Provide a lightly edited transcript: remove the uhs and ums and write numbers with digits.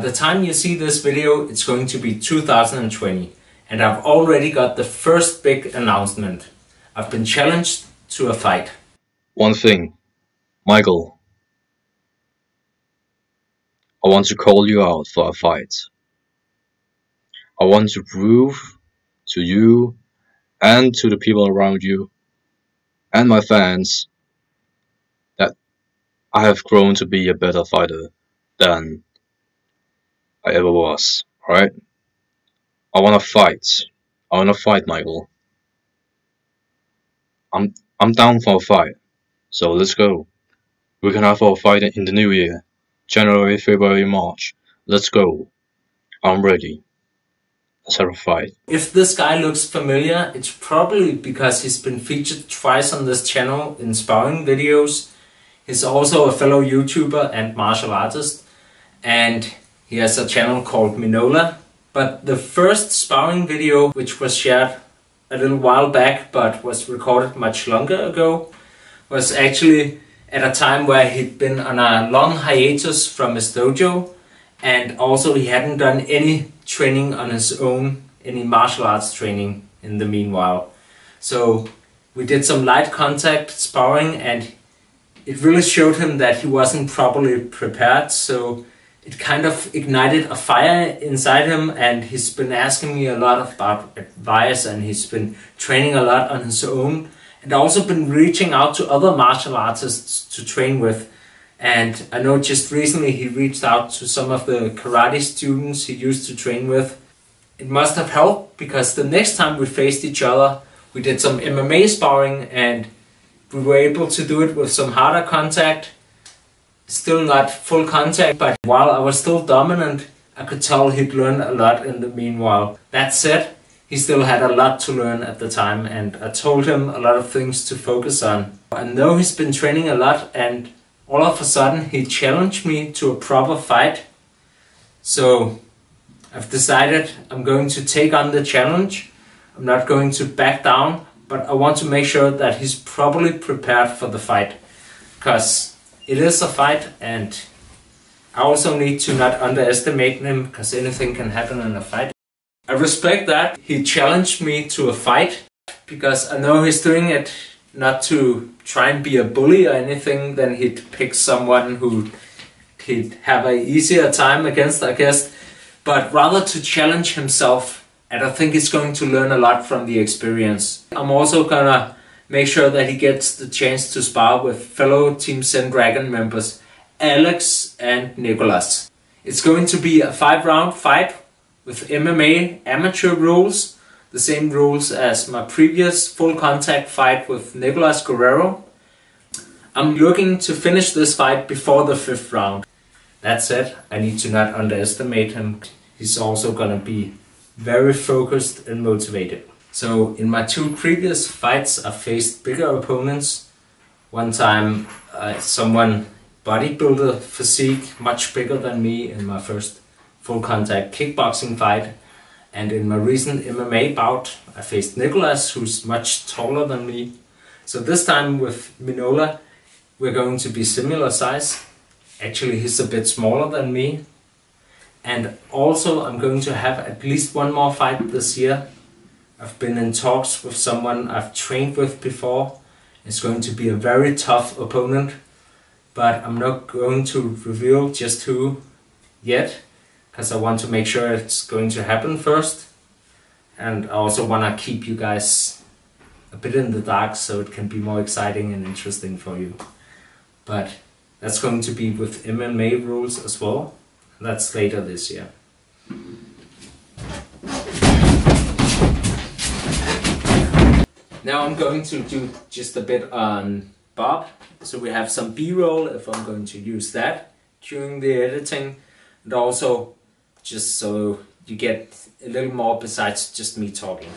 the time you see this video, it's going to be 2020, and I've already got the first big announcement. I've been challenged to a fight. One thing, Michael, I want to call you out for a fight. I want to prove to you and to the people around you and my fans that I have grown to be a better fighter than I ever was, alright? I wanna fight. I wanna fight, Michael. I'm down for a fight. So let's go. We can have our fight in the new year. January, February, March. Let's go. I'm ready. Let's have a fight. If this guy looks familiar, it's probably because he's been featured twice on this channel in sparring videos. He's also a fellow YouTuber and martial artist, and he has a channel called Minola. But the first sparring video, which was shared a little while back but was recorded much longer ago, was actually at a time where he'd been on a long hiatus from his dojo, and also he hadn't done any training on his own, any martial arts training in the meanwhile. So we did some light contact sparring, and it really showed him that he wasn't properly prepared, so it kind of ignited a fire inside him, and he's been asking me a lot about advice, and he's been training a lot on his own, and also been reaching out to other martial artists to train with. And I know just recently he reached out to some of the karate students he used to train with. It must have helped, because the next time we faced each other, we did some MMA sparring, and we were able to do it with some harder contact. Still not full contact, but while I was still dominant, I could tell he'd learned a lot in the meanwhile. That said, he still had a lot to learn at the time, and I told him a lot of things to focus on. I know he's been training a lot, and all of a sudden he challenged me to a proper fight. So I've decided I'm going to take on the challenge. I'm not going to back down, but I want to make sure that he's properly prepared for the fight, because it is a fight, and I also need to not underestimate him, because anything can happen in a fight. I respect that he challenged me to a fight, because I know he's doing it not to try and be a bully or anything. Then he'd pick someone who he'd have an easier time against, I guess, but rather to challenge himself, and I think he's going to learn a lot from the experience. I'm also gonna make sure that he gets the chance to spar with fellow Team Zen-Dragon members Alex and Nicholas. It's going to be a 5-round fight with MMA amateur rules, the same rules as my previous full contact fight with Nicholas Guerrero. I'm looking to finish this fight before the 5th round. That said, I need to not underestimate him. He's also gonna be very focused and motivated. So in my 2 previous fights, I faced bigger opponents. One time someone bodybuilder physique, much bigger than me, in my first full contact kickboxing fight. And in my recent MMA bout, I faced Nicholas, who's much taller than me. So this time with Minola, we're going to be similar size. Actually, he's a bit smaller than me. And also I'm going to have at least one more fight this year. I've been in talks with someone I've trained with before. It's going to be a very tough opponent, but I'm not going to reveal just who yet, because I want to make sure it's going to happen first. And I also want to keep you guys a bit in the dark, so it can be more exciting and interesting for you. But that's going to be with MMA rules as well. That's later this year. Now I'm going to do just a bit on Bob. So we have some B-roll if I'm going to use that during the editing. And also just so you get a little more besides just me talking.